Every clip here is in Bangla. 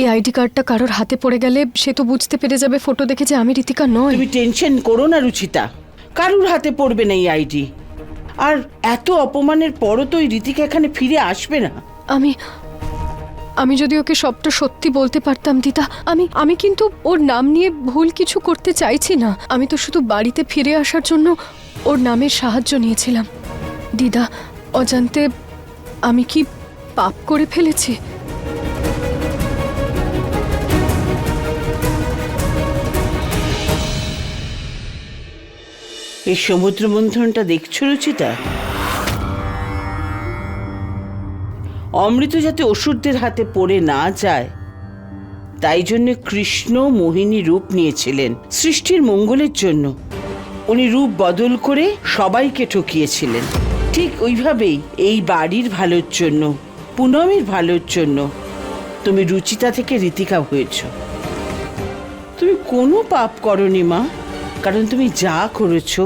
এই আইডি কার্ডটা কারোর হাতে পড়ে গেলে সে তো বুঝতে পেরে যাবে ফটো দেখে যে আমি ঋতিকা নয়। তুমি টেনশন করো না রুচিতা, কারুর হাতে পড়বে না এই আইডি। আর এত অপমানের পরও তো ওই ঋতিকা এখানে ফিরে আসবে না। আমি যদি ওকে সবটা সত্যি বলতে পারতাম দিদা, আমি কিন্তু ওর নাম নিয়ে ভুল কিছু করতে চাইছি না। আমি তো শুধু বাড়িতে ফিরে আসার জন্য ওর নামের সাহায্য নিয়েছিলাম। দিদা, অজান্তে আমি কি পাপ করে ফেলেছি? এই সমুদ্র মন্থনটা দেখছো রুচিতা? অমৃত যাতে অসুরদের হাতে পড়ে না যায় তাই জন্য কৃষ্ণ মোহিনী রূপ নিয়েছিলেন সৃষ্টির মঙ্গলের জন্য। উনি রূপ বদল করে সবাইকে ঠকিয়েছিলেন। ঠিক ওইভাবেই এই বাড়ির ভালোর জন্য, পুনমের ভালোর জন্য তুমি রুচিতা থেকে ঋতিকা হয়েছ। তুমি কোনো পাপ করনি মা, কারণ তুমি যা করেছো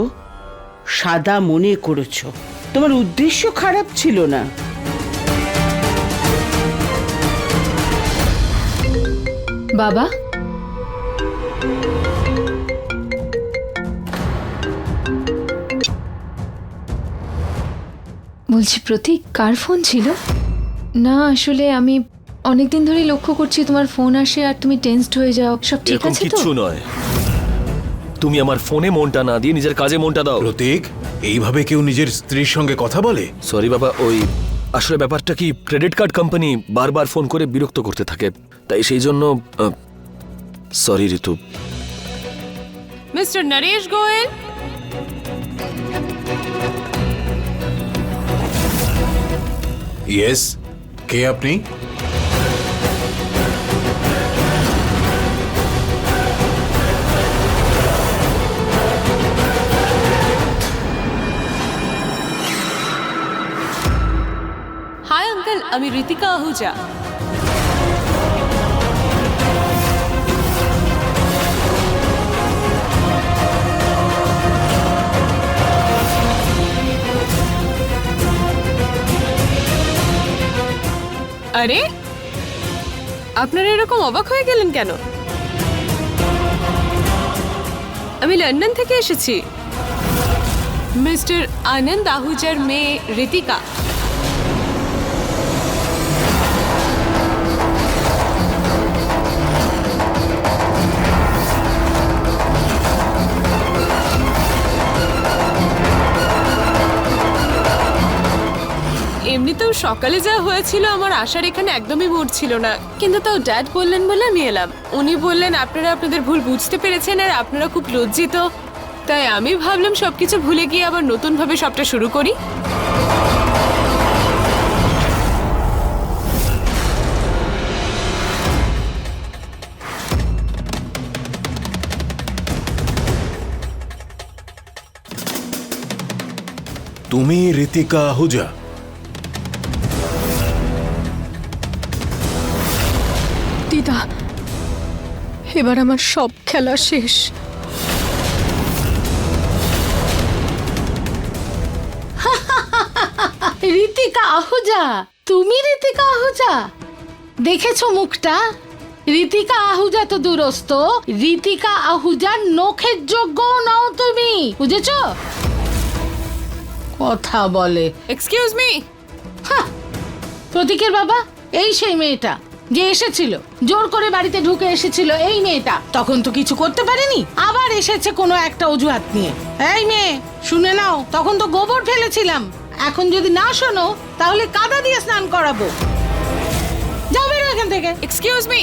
সাদা মনে করেছো। তোমার উদ্দেশ্য খারাপ ছিল না। বাবা, বলছি প্রতীক, কার ফোন ছিল? না আসলে আমি অনেকদিন ধরেই লক্ষ্য করছি তোমার ফোন আসে আর তুমি টেনসড হয়ে যাও। সব ঠিক এরকম আছে তো? কিচ্ছু নয়। তুমি আমার ফোনে মনটা না দিয়ে নিজের কাজে মনটা দাও। প্রতীক, এইভাবে কেউ নিজের স্ত্রীর সঙ্গে কথা বলে? সরি বাবা, আসলে ব্যাপারটা কি, ক্রেডিট কার্ড কোম্পানি বারবার ফোন করে বিরক্ত করতে থাকে, তাই সেই জন্য সরি ঋতু। মিস্টার নরেশ গোয়েল, ইয়েস, কে আপনি? হাই আঙ্কেল, আমি ঋতিকা আহুজা। আরে, আপনারা এরকম অবাক হয়ে গেলেন কেন? আমি লন্ডন থেকে এসেছি, মিস্টার আনন্দ আহুজার মেয়ে ঋতিকা। এমনিতেও সকালে যা হয়েছিল আমার আসার এখানে একদমই মুড ছিল না, কিন্তু তাও ড্যাড বললেন বলে আমি এলাম। উনি বললেন আপনারা আপনাদের ভুল বুঝতে পেরেছেন আর আপনারা খুব লজ্জিত, তাই আমি ভাবলাম সবকিছু ভুলে গিয়ে আবার নতুন ভাবে সবটা শুরু করি। তুমি ঋতিকা আহুজা? দিদা, এবার আমার সব খেলা শেষ। ঋতিকা আহুজা, তুমি ঋতিকা আহুজা? দেখেছো মুখটা? ঋতিকা আহুজা তো দূরস্থ, ঋতিকা আহুজার নখের যোগ্য নও তুমি, বুঝেছো? কথা বলে। Excuse me. প্রতীকের বাবা, এই সেই মেয়েটা যে এসেছিল, জোর করে বাড়িতে ঢুকে এসেছিল এই মেয়েটা। তখন তো কিছু করতে পারেনি, আবার এসেছে কোনো একটা অজুহাত নিয়ে। এই মেয়ে, শুনে নাও, তখন তো গোবর ফেলেছিলাম, এখন যদি না শোনো তাহলে কাদা দিয়ে স্নান করাবো। যাও, বেরো এখান থেকে। Excuse me,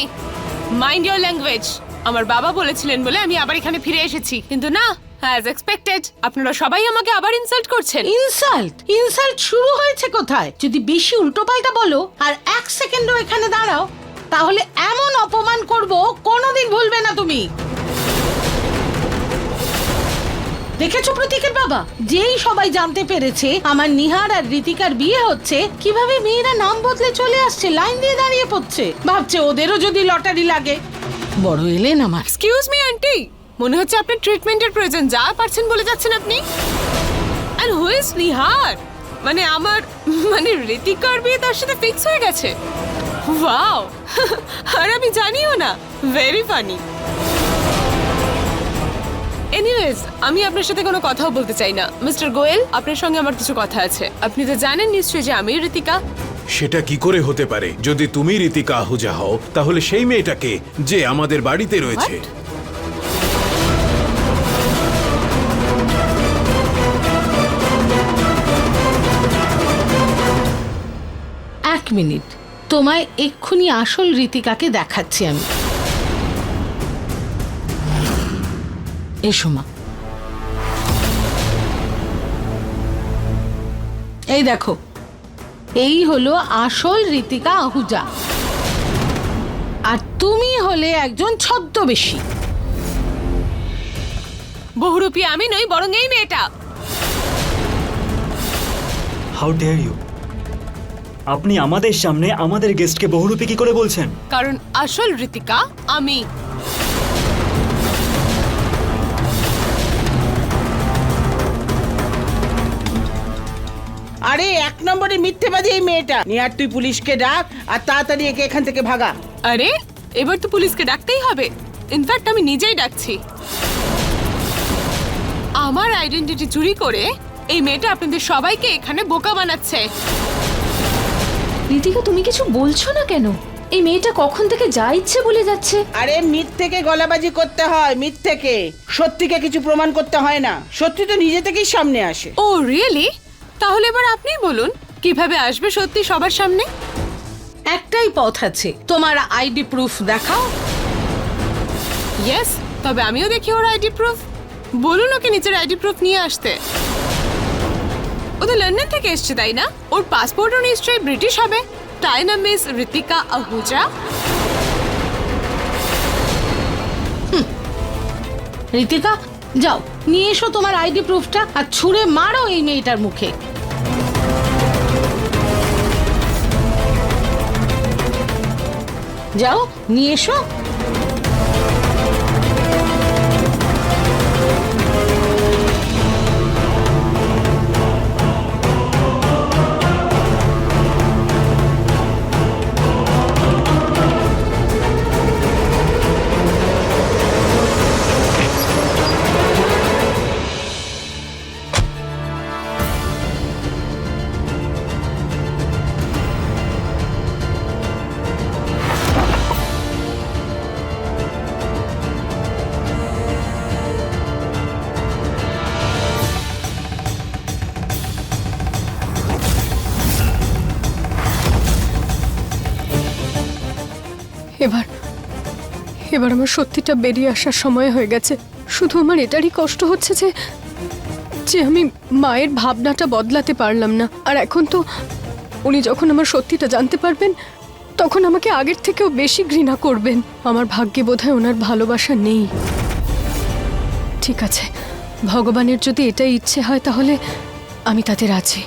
mind your language. আমার বাবা বলেছিলেন বলে আমি আবার এখানে ফিরে এসেছি, কিন্তু না, অ্যাজ এক্সপেক্টেড আপনারা সবাই আমাকে আবার ইনসাল্ট করছেন। ইনসাল্ট? ইনসাল্ট শুরু হয়েছে কোথায়? যদি বেশি উল্টোপাল্টা বলো আর এক সেকেন্ডও এখানে দাঁড়াও তাহলে এমন অপমান করব কোনোদিন ভুলবে না তুমি। দেখেছো প্রতীকের বাবা, যেই সবাই জানতে পেরেছে আমার নিহার আর ঋতিকার বিয়ে হচ্ছে, কিভাবে মেয়েরা নাম বদলে চলে আসছে, লাইন দিয়ে দাঁড়িয়ে পড়ছে, ভাবছে ওদেরও যদি লটারি লাগে। বড় এলেন আমার। এক্সকিউজ মি আন্টি, মনে হচ্ছে আপনার ট্রিটমেন্টের প্রয়োজন, যা পারছেন বলে যাচ্ছেন আপনি। আর হু ইজ নিহার? মানে ঋতিকার বিয়ে তার সাথে ফিক্স হয়ে গেছে? ওয়াও আর আমি জানিও না, ভেরি ফানি। এনিওয়েজ, আমি আপনার সাথে কোনো কথাও বলতে চাই না। মিস্টার গোয়েল, আপনার সঙ্গে আমার কিছু কথা আছে। আপনি তো জানেন নিশ্চয়ই যে আমি ঋতিকা। সেটা কি করে হতে পারে? যদি তুমি ঋতিকা আহুজা হও তাহলে সেই মেয়েটাকে যে আমাদের বাড়িতে রয়েছে। এক মিনিট, তোমায় এক্ষুনি আসল ঋতিকাকে দেখাচ্ছি আমি। এসো মা। এই দেখো, এই হলো আসল ঋতিকা আহুজা, আর তুমি হলে একজন ছদ্মবেশী। বহুরূপী আমি নই, বরং এই মেয়েটা। How dare you! আপনি আমাদের সামনে আমাদের গেস্টকে বহুরূপী কি করে বলছেন? কারণ আসল ঋতিকা আমি। আরে 1 নম্বরে মিথ্যেবাদী এই মেয়েটা। নিহার তুই পুলিশকে ডাক আর তাড়াতাড়ি একে এখান থেকে ভাগা। আরে এবার তো পুলিশকে ডাকতেই হবে। ইনফ্যাক্ট আমি নিজেই ডাকছি। আমার আইডেন্টিটি চুরি করে এই মেয়েটা আপনাদের সবাইকে এখানে বোকা বানাচ্ছে। ঋতিকা, তুমি কিছু বলছো না কেন? এই মেয়েটা কখন থেকে যা ইচ্ছে বলে যাচ্ছে। আরে মিথ্যেকে গলাবাজি করতে হয়, মিথ্যেকে। সত্যিকে কিছু প্রমাণ করতে হয় না। সত্যি তো নিজে থেকেই সামনে আসে। ও রিয়েলি? তাহলে এবার আপনিই বলুন কিভাবে আসবে সত্যি সবার সামনে। একটাই পথ আছে, তোমার আইডি প্রুফ দেখাও। ইয়েস, তবে আমিও দেখি ওর আইডি প্রুফ। বলুন ওকে নিজের আইডি প্রুফ নিয়ে আসতে। ও তো লন্ডন থেকে এসছে, তাই না? ওর পাসপোর্টও নিশ্চয়ই ব্রিটিশ হবে, তাই না মিস ঋতিকা আহুজা? ঋতিকা, যাও নিয়ে এসো তোমার আইডি প্রুফটা আর ছুঁড়ে মারো এই মেয়েটার মুখে। যাও নিয়ে এসো। এবার আমার সত্যিটা বেরিয়ে আসার সময় হয়ে গেছে। শুধু আমার এটারই কষ্ট হচ্ছে যে আমি মায়ের ভাবনাটা বদলাতে পারলাম না। আর এখন তো উনি যখন আমার সত্যিটা জানতে পারবেন তখন আমাকে আগের থেকেও বেশি ঘৃণা করবেন। আমার ভাগ্যে বোধহয় ওনার ভালোবাসা নেই। ঠিক আছে, ভগবানের যদি এটাই ইচ্ছে হয় তাহলে আমি তাতে রাজি।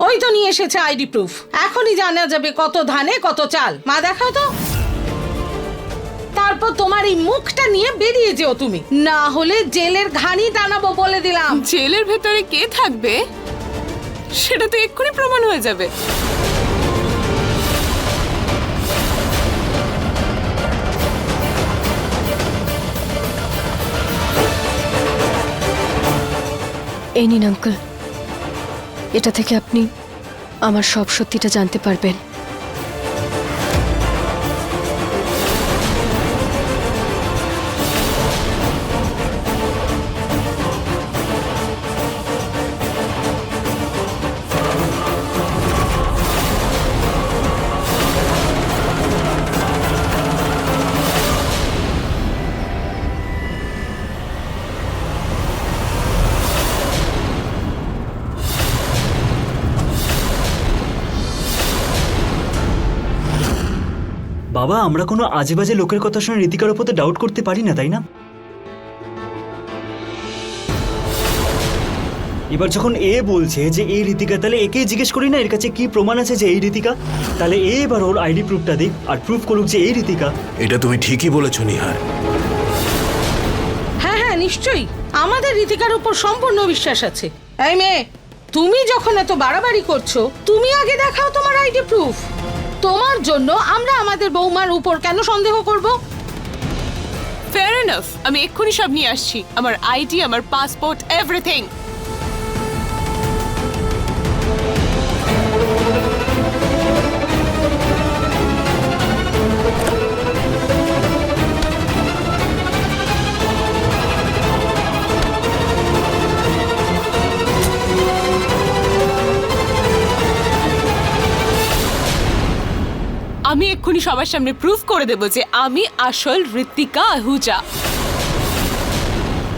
ওই তো নিয়ে এসেছে আইডি প্রুফ। এখনই জানা যাবে কত ধানে কত চাল। মা দেখাও তো। তারপর তোমার এই মুখটা নিয়ে বেরিয়ে যেও তুমি, না হলে জেলের ঘানি টানাবো বলে দিলাম। জেলের ভেতরে কে থাকবে সেটা তো এক্ষুনি প্রমাণ হয়ে যাবে। এই নিন আঙ্কেল, এটা থেকে আপনি আমার সব সত্যিটা জানতে পারবেন। বাবা, আমরা কোনো আজেবাজে লোকের কথা শুনে ঋতিকার উপর তো ডাউট করতে পারি না, তাই না? এবার যখন এ বলছে যে এই ঋতিকা, তাহলে একে জিজ্ঞেস করি না এর কাছে কি প্রমাণ আছে যে এই ঋতিকা। তাহলে এ এবার ওর আইডি প্রুফটা দিক আর প্রুফ করুক যে এই ঋতিকা। এটা তুমি ঠিকই বলেছো নিহার। হ্যাঁ হ্যাঁ নিশ্চয়ই, আমাদের রীতিকার উপর সম্পূর্ণ বিশ্বাস আছে। এই মেয়ে, তুমি যখন এত বাড়াবাড়ি করছো, তুমি আগে দেখাও তোমার আইডি প্রুফ। তোমার জন্য আমরা আমাদের বৌমার উপর কেন সন্দেহ করব? ফেয়ার এনাফ, আমি এক্ষুনি সব নিয়ে আসছি, আমার আইডি, আমার পাসপোর্ট, এভরিথিং। আমি এক্ষুনি সবার সামনে প্রুফ করে দেব যে আমি আসল ঋতিকা আহুজা।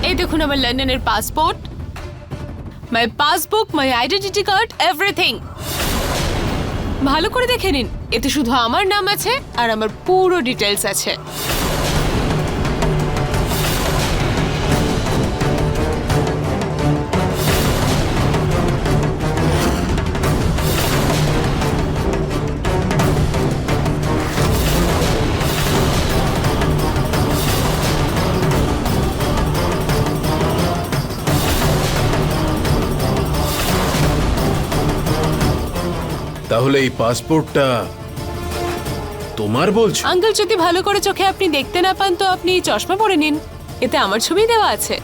এই দেখুন আমার লন্ডনের পাসপোর্ট, মাই পাসবুক, মাই আইডেন্টিটি কার্ড, এভরিথিং। ভালো করে দেখে নিন, এতে শুধু আমার নাম আছে আর আমার পুরো ডিটেলস আছে। তাহলে এই পাসপোর্টটা তোমার বলছো? আঙ্কেল, যদি ভালো করে চোখে আপনি দেখতে না পান তো আপনি চশমা পরে নিন, এতে আমার ছবি দেওয়া আছে।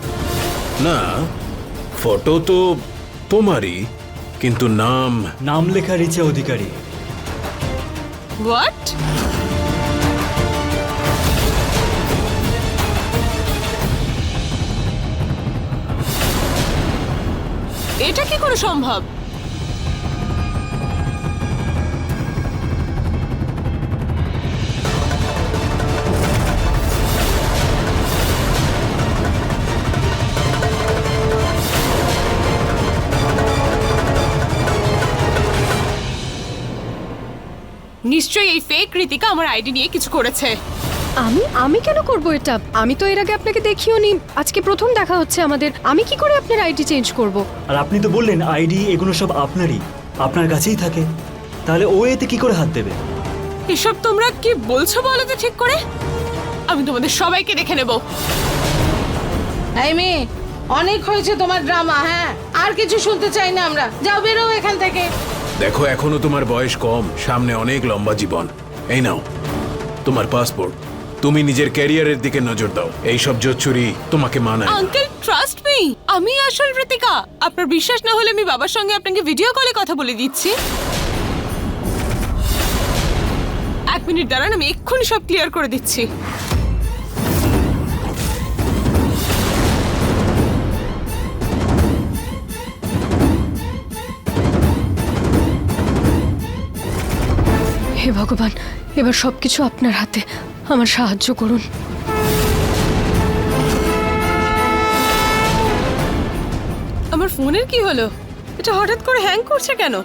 না, ফটো তো তোমারই, কিন্তু নাম লেখা রিচা অধিকারী। হোয়াট? এটা কি করে সম্ভব? নিশ্চয়ই এই ফেক ঋতিকা আমার আইডি নিয়ে কিছু করেছে। আমি কেন করব এটা? আমি তো এর আগে আপনাকে দেখিও নি, আজকে প্রথম দেখা হচ্ছে আমাদের। আমি কি করে আপনার আইডি চেঞ্জ করব? আর আপনি তো বললেন আইডি এগুলো সব আপনারই, আপনার কাছেই থাকে, তাহলে ও এতে কি করে হাত দেবে? এসব তোমরা কি বলছো বলো তো ঠিক করে? আমি তোমাদের সবাইকে দেখে নেব। এই মেয়ে, অনেক হয়েছে তোমার ড্রামা। হ্যাঁ, আর কিছু শুনতে চাই না আমরা। যাও, বেরো এখান থেকে। দেখো, এখনো তোমার বয়স কম, সামনে অনেক লম্বা জীবন। এই নাও তোমার পাসপোর্ট, তুমি নিজের ক্যারিয়ারের দিকে নজর দাও। এইসব জোচ্চুরি তোমাকে মানায় না। আঙ্কেল, ট্রাস্ট মি, আমি আসল ঋতিকা। আপনার বিশ্বাস না হলে আমি বাবার সঙ্গে আপনাকে ভিডিও কলে কথা বলে দিচ্ছি। এক মিনিট দাঁড়ান, আমি এক্ষুনি সব ক্লিয়ার করে দিচ্ছি। হে ভগবান, এবার সবকিছু আপনার হাতে, আমার সাহায্য করুন। আমার ফোনের কি হলো? এটা হঠাৎ করে হ্যাং করছে কেন?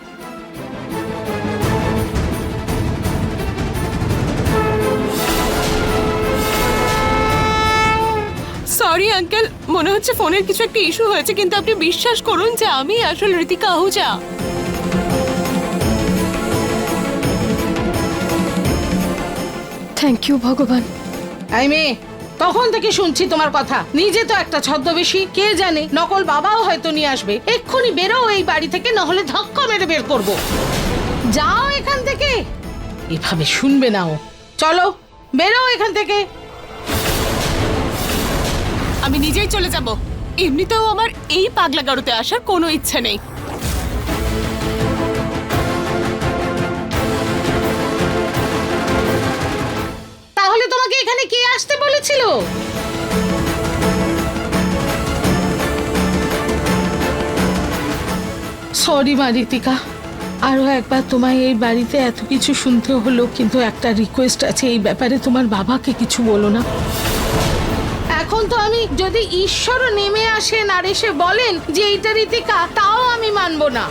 সরি আঙ্কেল, মনে হচ্ছে ফোনের কিছু একটা ইস্যু হয়েছে, কিন্তু আপনি বিশ্বাস করুন যে আমি আসল ঋতিকা আহুজা। থ্যাংক ইউ ভগবান। এই মেয়ে, তখন থেকে শুনছি তোমার কথা। নিজে তো একটা ছদ্মবেশী, কে জানে নকল বাবাও হয়তো নিয়ে আসবে। এক্ষুনি বেরো এই বাড়ি থেকে, না হলে ধাক্কা মেরে বের করব। যাও এখান থেকে, এভাবে শুনবে না ও। চলো, বেরো এখান থেকে। আমি নিজেই চলে যাব। এমনিতেও আমার এই পাগলা গাড়োতে আসার কোনো ইচ্ছা নেই। তাহলে তোমাকে এখানে কে আসতে বলেছিল? সরি মা ঋতিকা, আরো একবার তোমায় এই বাড়িতে এত কিছু শুনতে হলো, কিন্তু একটা রিকোয়েস্ট আছে, এই ব্যাপারে তোমার বাবাকে কিছু বলো না। এখন তো আমি, যদি ঈশ্বরও নেমে আসেন আর এসে বলেন যে এইটা ঋতিকা, তাও আমি মানবো না।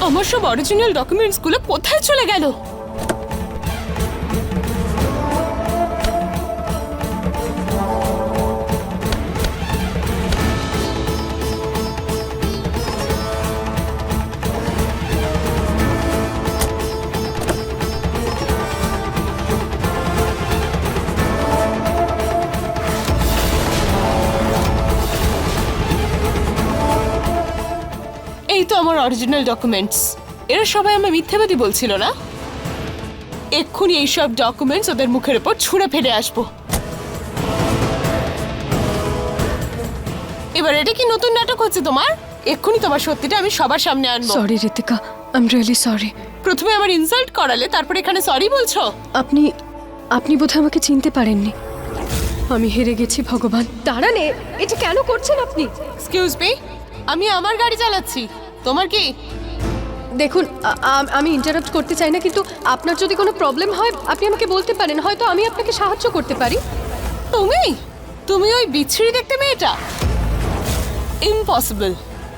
আমার সব অরিজিনাল ডকুমেন্টস গুলো কোথায় চলে গেল? Original documents. এরা সবাই আমার মিথ্যাবাদী বলছিল না? এক্ষুনি এইসব ডকুমেন্টস ওদের মুখের উপর ছুঁড়ে ফেলে আসবো। এবার এটা কি নতুন নাটক হচ্ছে তোমার? এক্ষুনি তোমার সত্যিটা আমি সবার সামনে আনবো। Sorry Ritika, I am really sorry. প্রথমে আমার ইনসাল্ট করালে, তারপর এখানে সরি বলছো? আপনি আপনি বোধহয় আমাকে চিনতে পারেননি। আমি হেরে গেছি ভগবান। দাঁড়ান, এটা কেন করছেন আপনি? এক্সকিউজ মি, আমি আমার গাড়ি চালাচ্ছি, তোমার কি? দেখুন, আমি ইন্টারাপ্ট করতে চাই না, কিন্তু আপনার যদি কোনো প্রবলেম হয় আপনি আমাকে বলতে পারেন, হয়তো আমি আপনাকে সাহায্য করতে পারি। তুমি ওই বিচ্ছিরি দেখতে মেয়েটা? ইম্পসিবল,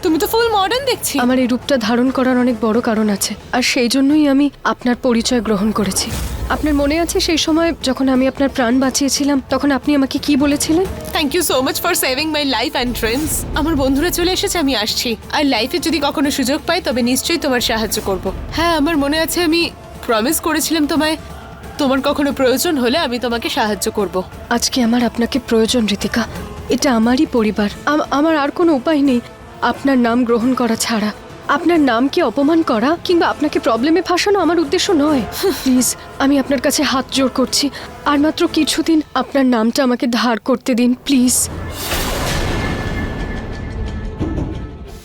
তুমি তো ফুল মডার্ন দেখছি। আমার এই রূপটা ধারণ করার অনেক বড় কারণ আছে, আর সেই জন্যই আমি আপনার পরিচয় গ্রহণ করেছি। আপনার মনে আছে সেই সময় যখন আমি আপনার প্রাণ বাঁচিয়েছিলাম, তখন আপনি আমাকে কি বলেছিলেন? Thank you so much for saving my life and dreams. আমার বন্ধুরা চলে এসেছে, আমি আসছি। আর লাইফে যদি কখনো সুযোগ পাই তবে নিশ্চয়ই তোমার সাহায্য করব। হ্যাঁ, আমার মনে আছে আমি প্রমিস করেছিলাম তোমায়, তোমার কখনো প্রয়োজন হলে আমি তোমাকে সাহায্য করব। আজকে আমার আপনাকে প্রয়োজন রিতিকা। এটা আমারই পরিবার, আমার আর কোনো উপায় নেই আপনার নাম গ্রহণ করা ছাড়া। আপনার নামকে অপমান করা কিংবা আপনাকে প্রবলেমে ফাঁসানো আমার উদ্দেশ্য নয়। প্লিজ, আমি আপনার কাছে হাত জোড় করছি, আর মাত্র কিছুদিন আপনার নামটা আমাকে ধার করতে দিন প্লিজ।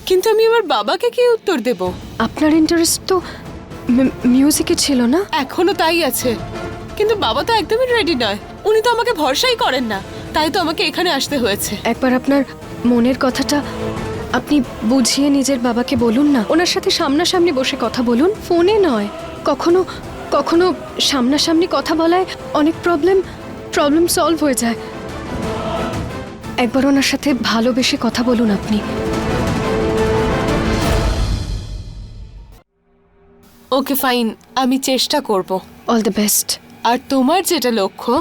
কিন্তু আমি আমার বাবাকে কি উত্তর দেব? আপনার ইন্টারেস্ট তো মিউজিকে ছিল না? এখনো তাই আছে, কিন্তু বাবা তো একদমই রেডি নয়। উনি তো আমাকে ভরসাই করেন না, তাই তো আমাকে এখানে আসতে হয়েছে। একবার আপনার মনের কথাটা আপনি বুঝিয়ে নিজের বাবাকে বলুন না। ওনার সাথে সামনাসামনি বসে কথা বলুন, ফোনে নয়। কখনো কখনো সামনাসামনি কথা বলায় অনেক প্রবলেম সলভ হয়ে যায়। একবার ওনার সাথে ভালোবেসে কথা বলুন আপনি। ওকে ফাইন, আমি চেষ্টা করব। All the best. আর তোমার যেটা লক্ষ্য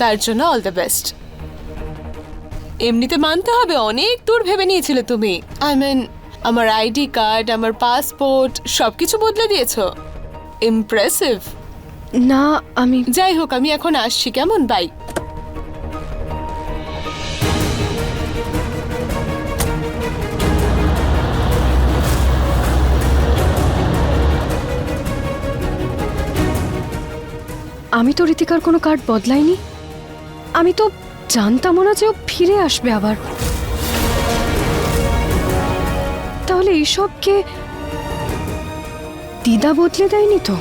তার জন্য অল দ্য বেস্ট। এমনিতে মানতে হবে অনেক দূর ভেবে নিয়েছিলে তুমি। আই মিন, আমার আইডি কার্ড, আমার পাসপোর্ট সবকিছু বদলে দিয়েছো। ইমপ্রেসিভ। না, আমি যাই হোক, আমি এখন আসছি, কেমন? বাই। আমি তো ঋতিকার কোনো কার্ড বদলাইনি। আমি তো জানতাম না যে ও ফিরে আসবে আবার। তাহলে এইসবকে দিদা বদলে দেয়নি তো?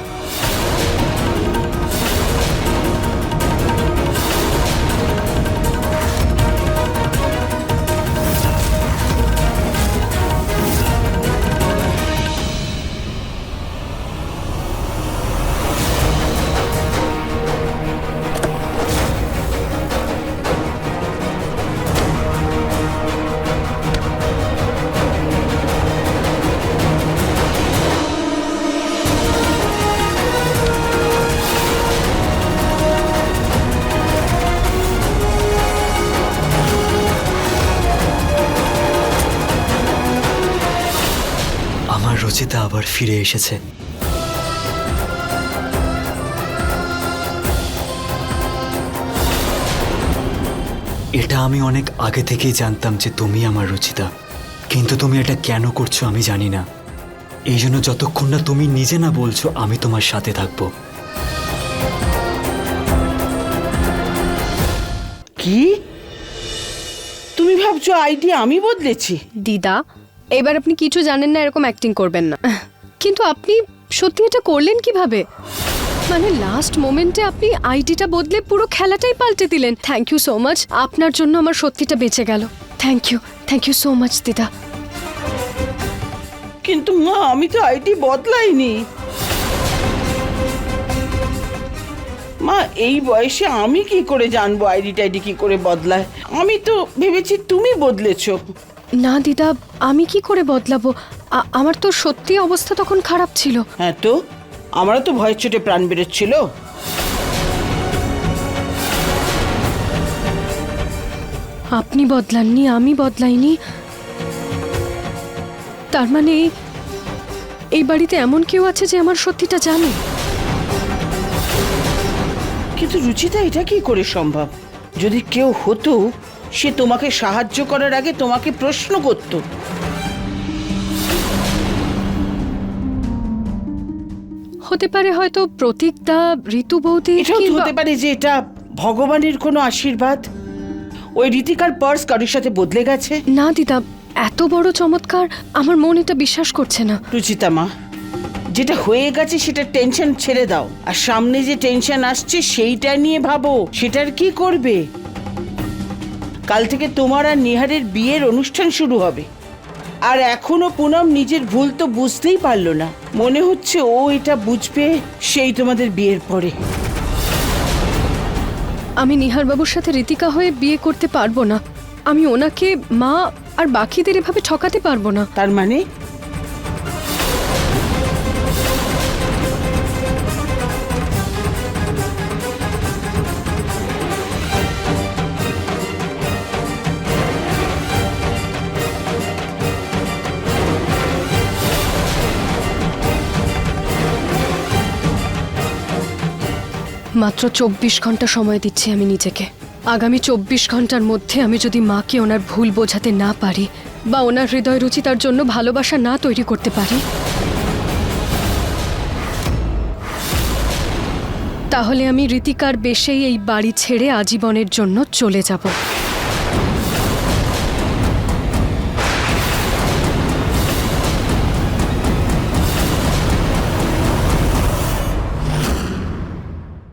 আমার রচিতা আবার ফিরে এসেছে। এটা আমি অনেক আগে থেকেই জানতাম যে তুমি আমার রচিতা, কিন্তু তুমি এটা কেন করছো আমি জানি না। এই জন্য যতক্ষণ না তুমি নিজে না বলছো আমি তোমার সাথে থাকবো। কি তুমি ভাবছো আইডি আমি বদলেছি? দিদা, এবার আপনি কিছু জানেন না এরকম অ্যাক্টিং করবেন না। কিন্তু আপনি সত্যি এটা করলেন কিভাবে? মানে লাস্ট মোমেন্টে আপনি আইডিটা বদলে পুরো খেলাটাই পাল্টে দিলেন। থ্যাংক ইউ সো মাচ, আপনার জন্য আমার সত্যিটা বেঁচে গেল। থ্যাংক ইউ সো মাচ দিদা। কিন্তু মা, আমি তো আইডি বদলাইনি। মা, এই বয়সে আমি কি করে জানবো আইডি টাইডি কি করে বদলায়? আমি তো ভেবেছি তুমি বদলেছো। না দিদা, আমি কি করে বদলাবো? আমার তো সত্যি অবস্থা তখন খারাপ ছিল। হ্যাঁ তো, আমারও তো ভয়ের চোটে প্রাণ বেরোচ্ছিল। আপনি বদলাননি, আমি বদলাইনি। তার মানে এই বাড়িতে এমন কেউ আছে যে আমার সত্যিটা জানে। কিন্তু রুচিতা, এটা কি করে সম্ভব? যদি কেউ হতো, সে তোমাকে সাহায্য করার আগে তোমাকে প্রশ্ন করতো। হতে পারে হয়তো প্রতীক দা, ঋতু বৌদি, এটাও তো কিংবা- হতে পারে যে এটা ভগবানের কোনো আশীর্বাদ। ওই রীতিকার পার্স কারোর সাথে বদলে গেছে। না দিদা, এত বড় চমৎকার আমার মন এটা বিশ্বাস করছে না। রুচিতা মা, যেটা হয়ে গেছে সেটা টেনশন ছেড়ে দাও, আর সামনে যে টেনশন আসছে সেইটা নিয়ে ভাবো। সেটার কি করবে? কাল থেকে তোমার আর নিহারের বিয়ের অনুষ্ঠান শুরু হবে, আর এখনো পুনম নিজের ভুল তো বুঝতেই পারলো না। মনে হচ্ছে ও এটা বুঝবে সেই তোমাদের বিয়ের পরে। আমি নিহার বাবুর সাথে ঋতিকা হয়ে বিয়ে করতে পারবো না। আমি ওনাকে, মা আর বাকিদের এভাবে ঠকাতে পারবো না। তার মানে মাত্র 24 ঘন্টা সময় দিচ্ছি আমি নিজেকে। আগামী 24 ঘন্টার মধ্যে আমি যদি মাকে ওনার ভুল বোঝাতে না পারি, বা ওনার হৃদয় রুচিতার জন্য ভালোবাসা না তৈরি করতে পারি, তাহলে আমি ঋতিকার বেশেই এই বাড়ি ছেড়ে আজীবনের জন্য চলে যাব।